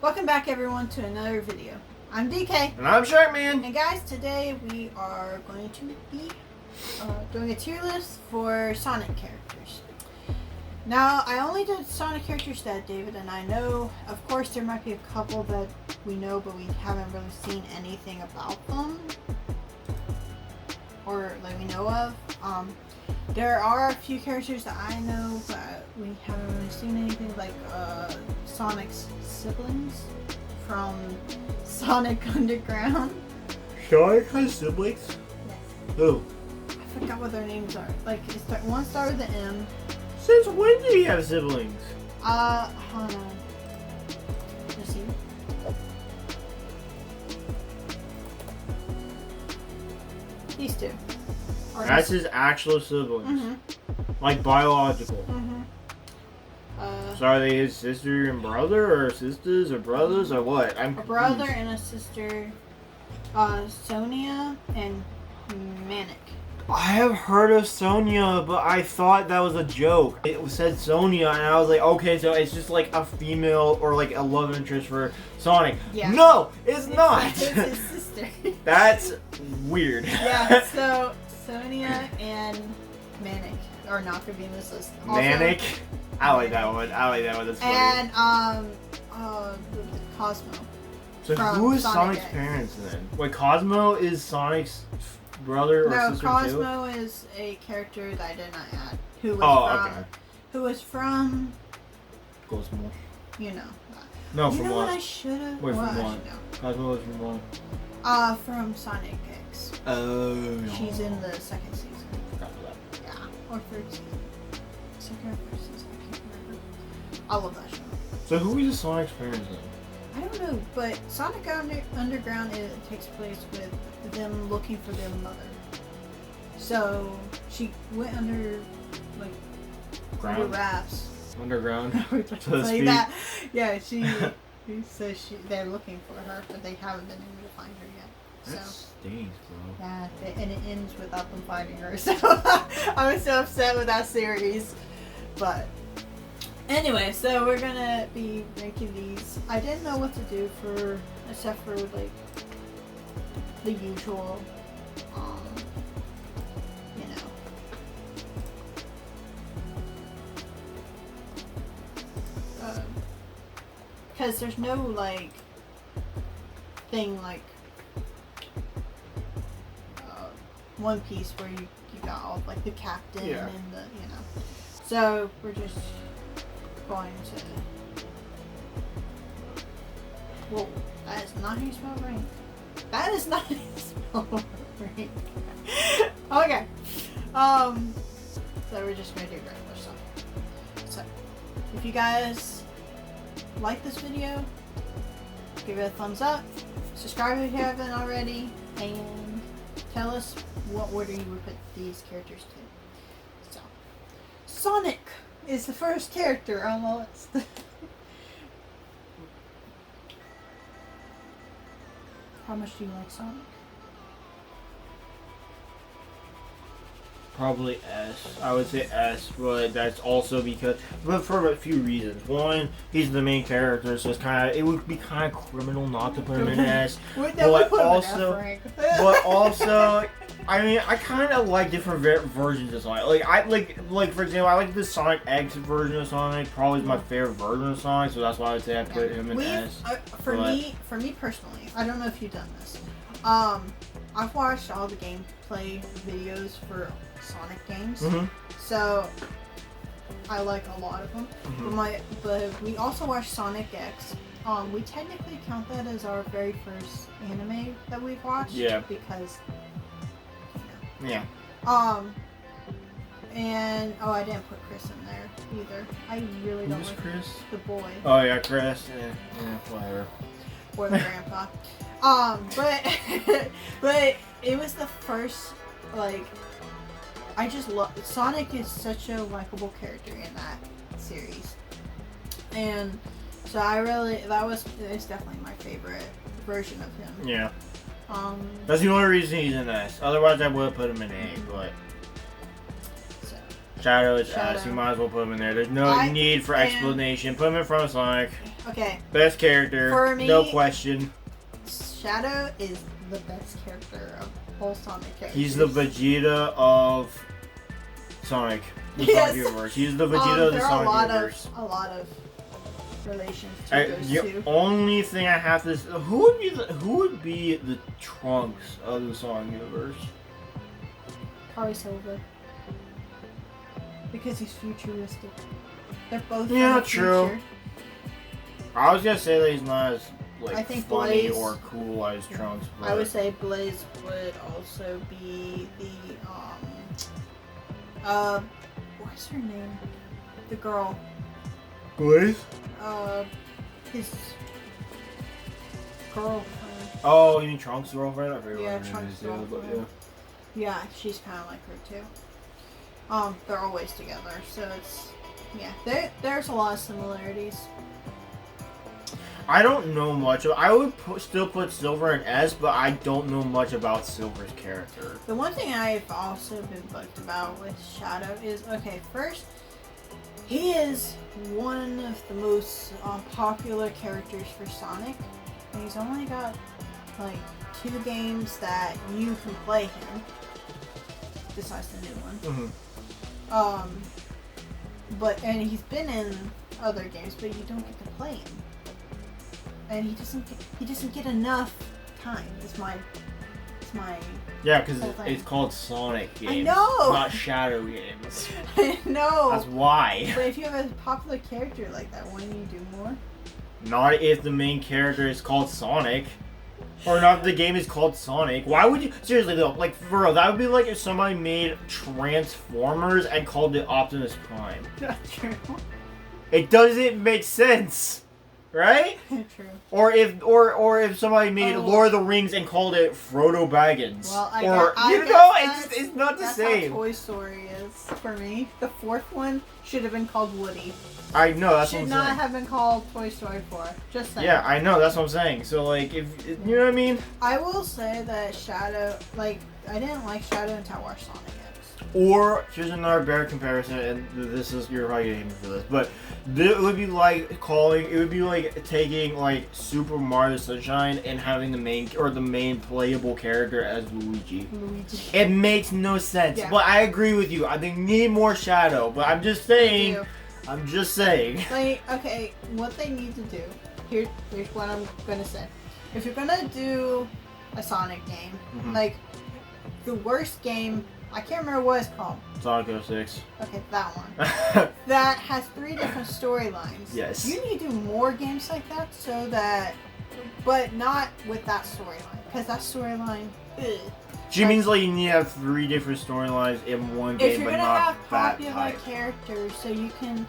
Welcome back everyone to another video. I'm DK. And I'm SHARKMAN. And guys, today we are going to be doing a tier list for Sonic characters. Now, I only did Sonic characters that David and I know. Of course, there might be a couple that we know, but we haven't really seen anything about them. Or that we know of. There are a few characters that I know, but we haven't really seen anything, like Sonic's siblings from Sonic Underground. Sonic has siblings? Yes. Who? I forgot what their names are. Like, one started with the M. Since when do you have siblings? Hold on. Let's see. These two. That's his actual siblings. Mm-hmm. Like biological. Mm-hmm. So are they his sister and brother, or sisters, or brothers, or what? I'm a brother and a sister, Sonia and Manic. I have heard of Sonia, but I thought that was a joke. It said Sonia, and I was like, okay, so it's just like a female or like a love interest for Sonic. Yeah. No, it's not. It's his sister. That's weird. Yeah, so Sonia and Manic are not gonna be in this list. Also, Manic? I like that one. I like that one. That's funny. And Cosmo. So from who is Sonic Sonic's X. parents then? Wait, Cosmo is Sonic's brother or No, sister Cosmo too? is a character that I did not add. Who was from Cosmo. you know. No, You from know what? what I should have? Wait, well, from what? actually, no. Cosmo is from what? From Sonic X. Oh, no. She's in the second season. Forgot that. Yeah, or third season. Second or third season, I can't remember. I love that show. So who is Sonic's parents then? I don't know, but Sonic Underground takes place with them looking for their mother. So she went under like Ground? wraps. Underground, to so to say speak. that. Yeah, he says they're looking for her, but they haven't been able to find her yet. That So stinks, bro. yeah, and it ends without them finding her. So I'm so upset with that series. But anyway, so we're gonna be making these. I didn't know what to do for, except for like the usual, you know. Because there's no like thing like One Piece where you got all like the captain and the, you know. So we're just going to. Whoa, that is not how you spell rain. That is not how you spell rain. Okay. So we're just gonna do regular stuff. So if you guys like this video, give it a thumbs up, subscribe if you haven't already, and tell us what order you would put these characters to. So, Sonic is the first character on the list. How much do you like Sonic? Probably S. I would say S, but that's also because, but for a few reasons. One, he's the main character, so it's kind of, it would be kind of criminal not to put him in S. But also, I mean, I kind of like different versions of Sonic. Like for example, I like the Sonic X version of Sonic. Probably is my favorite version of Sonic, so that's why I would say I put him in S. For me personally, I don't know if you've done this. I've watched all the gameplay videos for Sonic games, so I like a lot of them. But we also watched Sonic X. We technically count that as our very first anime that we've watched. Yeah. Because. You know. Yeah. And I didn't put Chris in there either. I really don't like Chris? the boy. Oh yeah, Chris. Yeah, whatever. Or the grandpa. But it was the first, like, I just love, Sonic is such a likable character in that series. And so it's definitely my favorite version of him. Yeah. That's the only reason he's in S. Otherwise I would have put him in A, but. So. Shadow is ass. You might as well put him in there. There's no need for explanation. Put him in front of Sonic. Okay. Best character. For me, no question. Shadow is the best character of all Sonic characters. He's the Vegeta of Sonic. The Sonic universe. He's the Vegeta of the Sonic universe. A lot of relations to those two. The only thing I have to who would be the Trunks of the Sonic universe? Probably Silver. Because he's futuristic. They're both true. Future. I was gonna say that he's not as funny Blaze, or cool as Trunks. But I would say Blaze would also be the what's her name? The girl. Blaze? His girlfriend. Oh, you mean Trunks' girlfriend? Yeah, Trunks' girlfriend. Yeah, she's kind of like her too. They're always together, so it's there's a lot of similarities. I don't know much. I would still put Silver in S, but I don't know much about Silver's character. The one thing I've also been bugged about with Shadow is, okay, first, he is one of the most popular characters for Sonic, and he's only got like 2 games that you can play him, besides the new one. Mm-hmm. And he's been in other games, but you don't get to play him. And he doesn't get enough time. It's my yeah, because it's called Sonic games. I know. Not Shadow games. I know. That's why. But if you have a popular character like that, wouldn't you do more? Not if the main character is called Sonic. Or not if the game is called Sonic. Why would you... Seriously though, like, for real, that would be like if somebody made Transformers and called it Optimus Prime. That's true. It doesn't make sense. Right? True. Or if somebody made Lord of the Rings and called it Frodo Baggins. Well, it's not the same. That's how Toy Story is for me. The 4th one should have been called Woody. I know, that's what I'm saying. Should not have been called Toy Story 4. Just saying. Yeah, I know, that's what I'm saying. So, like, if you know what I mean? I will say that Shadow, like, I didn't like Shadow until I watched Sonic X. Or, here's another better comparison, and this is, you're probably aiming for this, but it would be like taking, like, Super Mario Sunshine and having the main playable character as Luigi. It makes no sense, but I agree with you. I think need more Shadow, but I'm just saying, Like, okay, what they need to do, here's what I'm gonna say. If you're gonna do a Sonic game, like, the worst game, I can't remember what it's called. Sonic 06. Okay, that one. That has 3 different storylines. Yes. You need to do more games like that so that... But not with that storyline. Because that storyline... She means like you need to have 3 different storylines in one game, but not that type. If you're gonna have popular characters so you can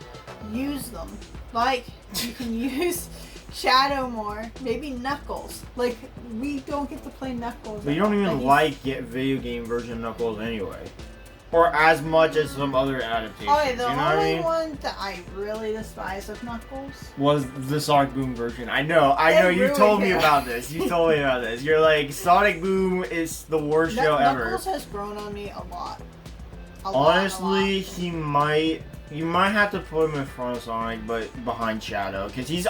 use them. Like, you can use... Shadow more, maybe Knuckles. Like, we don't get to play Knuckles. But you don't even get video game version of Knuckles anyway. Or as much as some other adaptations. Oh, yeah, the only one that I really despise of Knuckles was the Sonic Boom version. I know, you told me about this. You're like, Sonic Boom is the worst show ever. Knuckles has grown on me a lot. Honestly, you might have to put him in front of Sonic, but behind Shadow, because he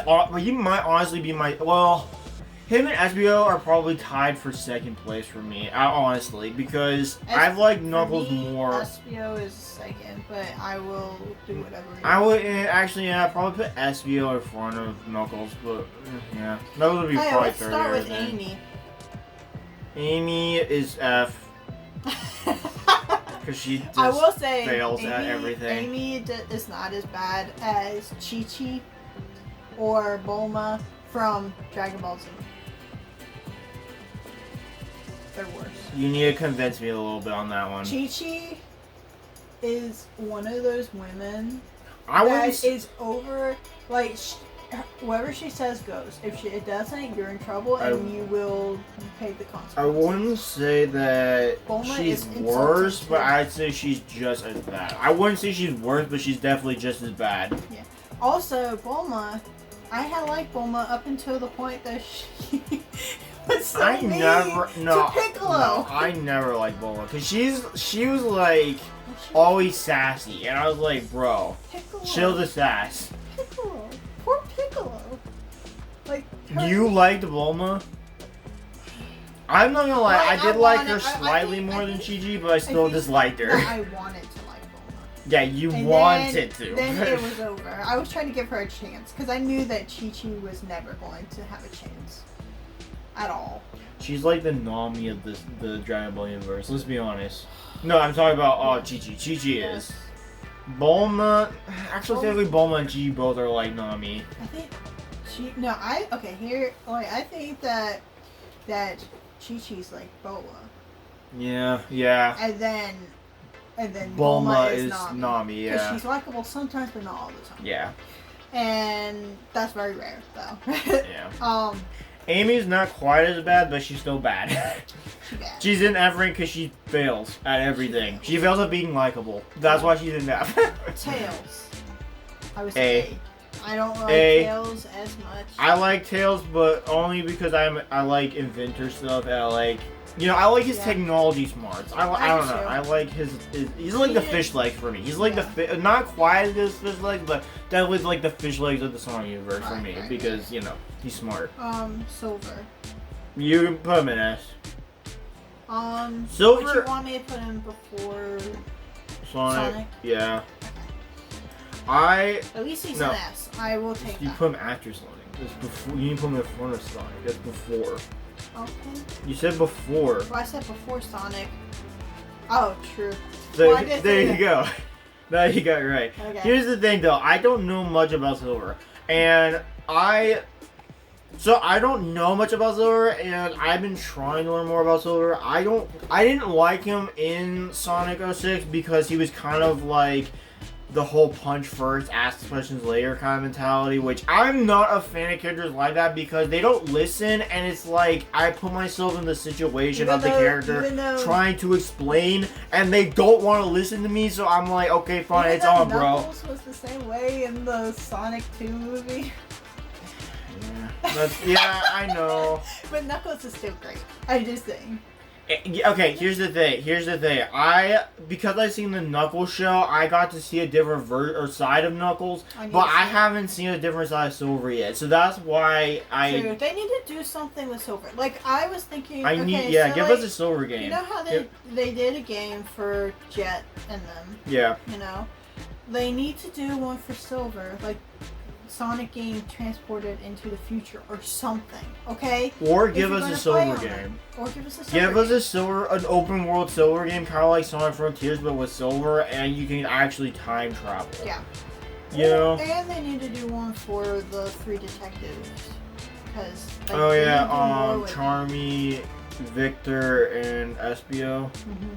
might honestly be him and SBO are probably tied for 2nd place for me, honestly, because I've liked Knuckles more. SBO is 2nd, but I will do whatever. I'd probably put SBO in front of Knuckles, but yeah, Knuckles would be probably 3rd. Let's start with Amy. Amy is F. Because she just fails at everything. Amy is not as bad as Chi-Chi or Bulma from Dragon Ball Z. They're worse. You need to convince me a little bit on that one. Chi-Chi is one of those women that is over, like, whatever she says goes. If it doesn't, you're in trouble and you will pay the consequences. I wouldn't say that Bulma she's worse, but I'd say she's just as bad. I wouldn't say she's worse, but she's definitely just as bad. Yeah. Also, Bulma, I had liked Bulma up until the point that she was so mean to Piccolo. No, I never liked Bulma because she was like. always sassy, and I was like, bro, Piccolo. chill the sass. Piccolo. Poor Piccolo. Like, You liked Bulma? I'm not gonna lie, I did like her slightly more than Chi-Chi, but I still disliked her. I wanted to like Bulma. Yeah, you wanted to. Then it was over. I was trying to give her a chance, because I knew that Chi-Chi was never going to have a chance. At all. She's like the Nami of the Dragon Ball universe, let's be honest. No, I'm talking about Chi-Chi. Chi-Chi is. Bulma, actually technically Bulma and Chi both are like Nami. I think I think that Chi-Chi's like Boa. Yeah. And then Bulma is Nami, yeah. Because she's likable sometimes, but not all the time. Yeah. And that's very rare, though. Yeah. Amy's not quite as bad, but she's still bad. She's bad. She's in everything because she fails at everything. She fails at being likable. That's why she's in that. Tails. I would say I don't like Tails as much. I like Tails, but only because I like inventor stuff. And I like his technology smarts. I don't know. I like his he's like the fish legs for me. He's like the not quite as good as fish legs, but definitely like the fish legs of the Sonic universe for me because he's smart. Silver. You can put him in S. Silver. Would you want me to put him before Sonic? Yeah. Okay. At least he's an S. I will take that. You put him after Sonic. That's before. You need to put him in front of Sonic. That's before. Okay. You said before. Well, I said before Sonic. Oh, true. There you go. Now you got it right. Okay. Here's the thing, though. I don't know much about Silver, and I don't know much about Silver, and I've been trying to learn more about Silver. I didn't like him in Sonic 06 because he was kind of like the whole punch first, ask questions later kind of mentality, which I'm not a fan of characters like that because they don't listen, and it's like I put myself in the situation of the character trying to explain, and they don't want to listen to me, so I'm like, okay, fine, it's on, bro. Knuckles was the same way in the Sonic 2 movie. Yeah, I know. But Knuckles is still great. I'm just saying. Okay, here's the thing. Because I've seen the Knuckles show, I got to see a different side of Knuckles, but I haven't seen a different side of Silver yet. So that's why True. They need to do something with Silver. Like I was thinking. Give us a Silver game. You know how they did a game for Jet and them. Yeah. They need to do one for Silver, like Sonic game transported into the future or something, okay? Or give us a Silver game. Or give us a Silver Give us an open world Silver game, kind of like Sonic Frontiers, but with Silver, and you can actually time travel. Yeah. And they need to do one for the 3 detectives. Because Charmy, Victor, and Espio. Mm-hmm.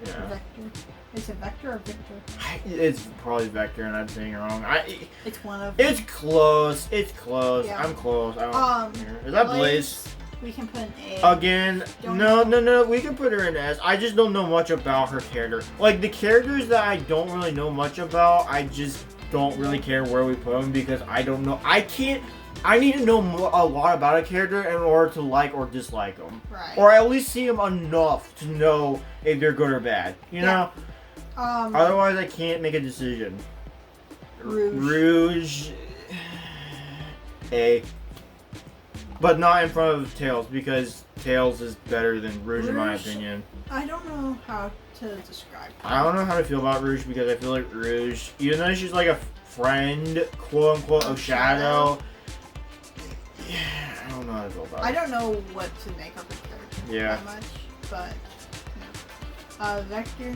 Yeah. Vector. Is it Vector or Victor? It's probably Vector, and I'm saying it wrong. It's one of them. It's close. Yeah. I'm close. Is that Blaze? We can put an A. Again, no. We can put her in S. I just don't know much about her character. Like, the characters that I don't really know much about, I just don't really care where we put them because I don't know. I need to know a lot about a character in order to like or dislike them. Right. Or at least see them enough to know if they're good or bad. You know? Otherwise, I can't make a decision. Rouge. A. But not in front of Tails, because Tails is better than Rouge in my opinion. I don't know how to describe her. I don't know how to feel about Rouge, because I feel like Rouge, even though she's like a friend, quote unquote, of Shadow. Yeah, I don't know how to feel about her. I don't know what to make of her character that much, but Vector.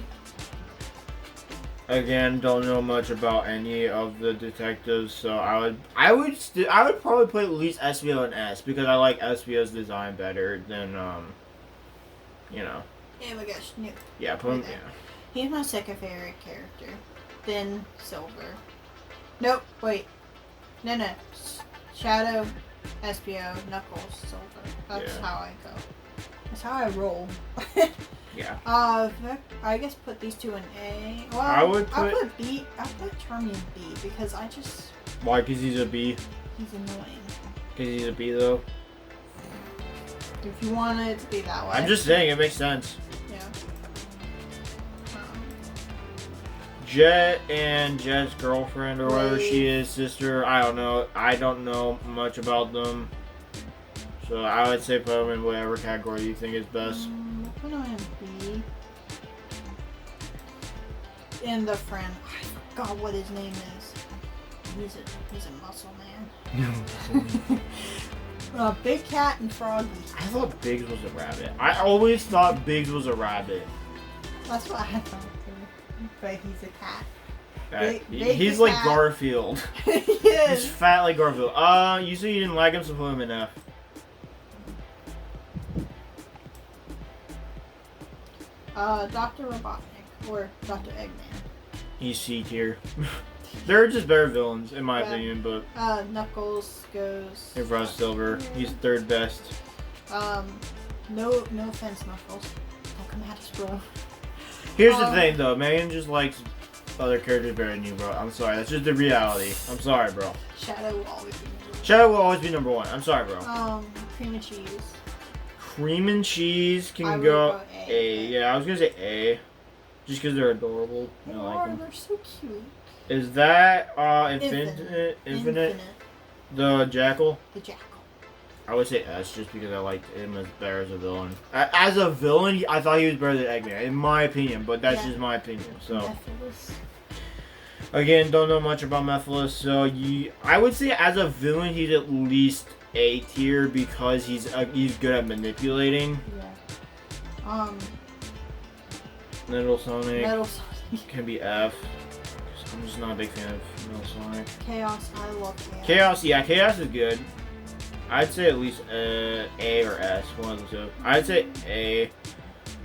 Again, don't know much about any of the detectives, so I would probably put at least Espio in S because I like Espio's design better than Oh my gosh, no. Yeah, put him. Yeah. He's my second favorite character. Then Silver. Nope. Wait. No. Shadow, Espio, Knuckles, Silver. That's how I go. That's how I roll. Yeah. I guess put these two in A. Well, I'll put B. I'll put Charmy in B because I just. Why? Because he's a B. He's annoying. Because he's a B though. If you want it to be that way. I'm just saying it makes sense. Yeah. Jet and Jet's girlfriend or whatever Right. she is, sister. I don't know. I don't know much about them. So I would say put them in whatever category you think is best. Put him in B. And the friend. I forgot what his name is. He's a muscle man. Big Cat and Froggy. I thought Biggs was a rabbit. I always thought Biggs was a rabbit. That's what I thought too. But he's a cat. He's big like cat. Garfield. He He's is. fat like Garfield. You said you didn't like him, so put him in F. Dr. Robotnik or Dr. Eggman. He's C tier. They're just better villains, in my opinion, but Knuckles goes. if Russ Silver, he's third best. No offense, Knuckles. Don't come at us, bro. Here's the thing, though. Megan just likes other characters better than you, bro. I'm sorry. That's just the reality. I'm sorry, bro. Shadow will always be number one. Shadow will always be number one. I'm sorry, bro. Cream and cheese. Cream and cheese I can would go go A. A. Yeah, I was gonna say A, just because they're adorable. They I like are. them. They're so cute. Is that Infinite. Infinite? The Jackal? The Jackal. I would say S, just because I liked him as better as a villain. As a villain, I thought he was better than Eggman, in my opinion. But that's just my opinion. So Mephiles. again, don't know much about Mephiles. So I would say as a villain, he's at least A tier because he's good at manipulating. Yeah. Metal Sonic Metal Sonic. can be F. 'Cause I'm just not a big fan of Metal Sonic. Chaos. I love Chaos. Chaos, yeah, Chaos is good. I'd say at least A or S, one of the two. I'd say A.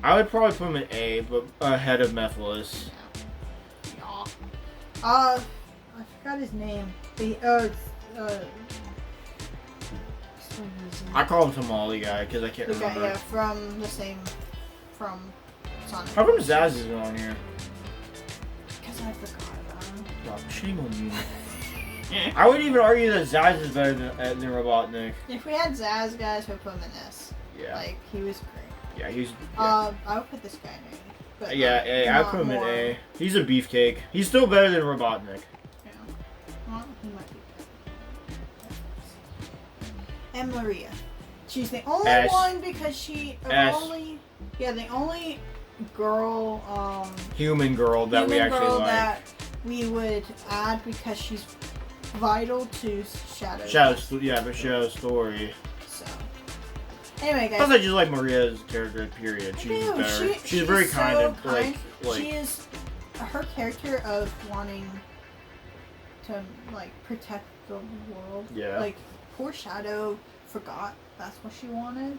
I would probably put him in A, but ahead of Mephiles. Yeah. I forgot his name. I call him Tamale guy because I can't The guy, remember. yeah, from Sonic. How come Zaz is on here? Because I forgot about him. Oh, shame on you. I would even argue that Zaz is better than Robotnik. If we had Zaz, guys, we'd put him in S. Yeah. Like, he was great. Yeah, he's. I would put this guy in A. But Yeah, A. I put him in A. He's a beefcake. He's still better than Robotnik. Yeah. Well, he might be better. And Maria. She's the only S. one because she S. the only girl Human girl that we human actually girl like. that we would add because she's vital to Shadow. Shadow's story. So anyway, guys. Plus, I just like Maria's character. Period. She's just better. She's very kind so and like. She is her character of wanting to like protect the world. Yeah. Like poor Shadow forgot that's what she wanted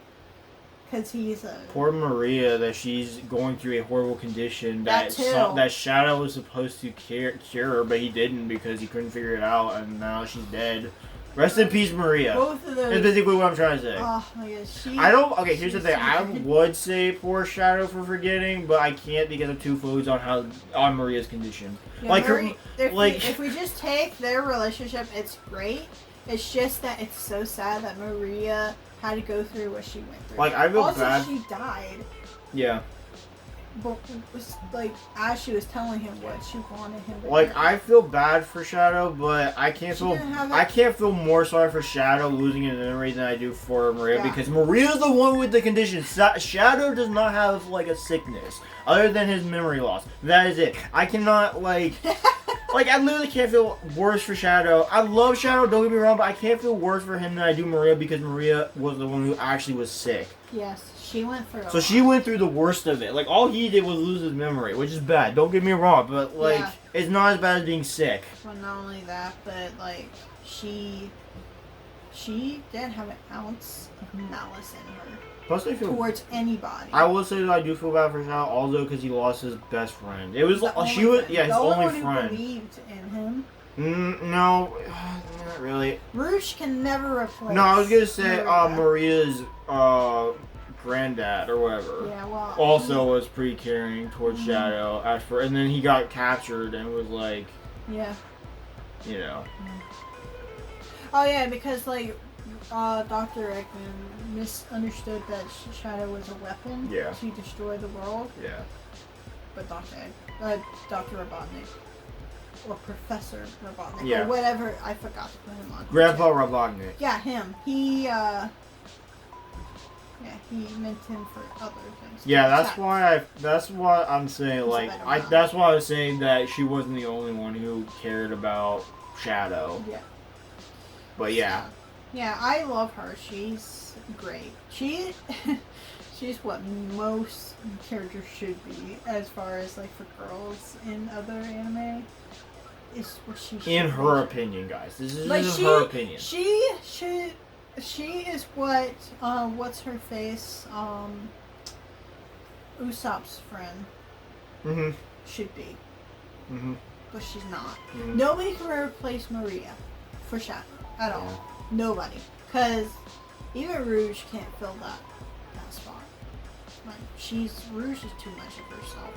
because he's a Poor Maria, that she's going through a horrible condition that Shadow was supposed to cure, but he didn't because he couldn't figure it out, and now she's dead. Rest in peace, Maria. both of those. That's basically what I'm trying to say. Oh my gosh, Okay, here's the thing. I would say poor Shadow for forgetting, but I can't because I'm too focused on Maria's condition. Yeah, Like if we just take their relationship, it's great. It's just that it's so sad that Maria had to go through what she went through. Like, I feel also, bad. she died. Yeah. But was like as she was telling him what she wanted him to Like, do. I feel bad for Shadow, but I can't feel more sorry for Shadow losing his memory than I do for Maria, because Maria's the one with the condition. Shadow does not have like a sickness other than his memory loss. That is it. I cannot like I literally can't feel worse for Shadow. I love Shadow, don't get me wrong, but I can't feel worse for him than I do Maria because Maria was the one who actually was sick. Yes, she went through. So she went through the worst of it. Like, all he did was lose his memory, which is bad. Don't get me wrong, but like, it's not as bad as being sick. Well, not only that, but like she didn't have an ounce of malice in her. Plus, I feel towards anybody. I will say that I do feel bad for Shadow, also because he lost his best friend. It was his only friend. Who believed in him. No, not really. Rouge can never replace. No, I was gonna say Maria's granddad or whatever. Yeah, well. Also was pretty caring towards Shadow and then he got captured and was like. Yeah. You know. Oh yeah, because like Dr. Eggman misunderstood that Shadow was a weapon to destroy the world. Yeah. but Dr. Robotnik. Or Professor Robotnik. Yeah. Or whatever. I forgot to put him on. Grandpa Robotnik. Yeah, him. He meant him for other things. Yeah, that's what I'm saying. Like, that's why I was saying that she wasn't the only one who cared about Shadow. Yeah. But yeah. Yeah, I love her. She's great. She's what most characters should be, as far as like for girls in other anime. Is what she should in her be. opinion, guys. This is like her opinion. She is what what's her face Usopp's friend should be. But she's not. Nobody can replace Maria for Shadow at all. Nobody, because even Rouge can't fill that spot. Like Rouge is too much of herself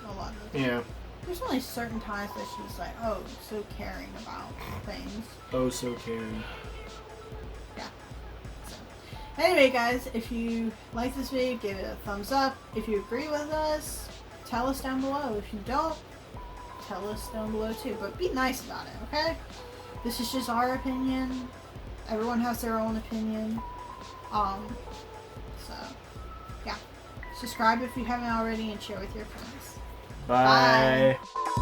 a lot of the time. Yeah. There's only certain times that she's like, oh, so caring about things. Oh, so caring. Yeah. So, anyway, guys, if you like this video, give it a thumbs up. If you agree with us, tell us down below. If you don't, tell us down below too. But be nice about it, okay? This is just our opinion. Everyone has their own opinion. So, yeah. Subscribe if you haven't already and share with your friends. Bye. Bye.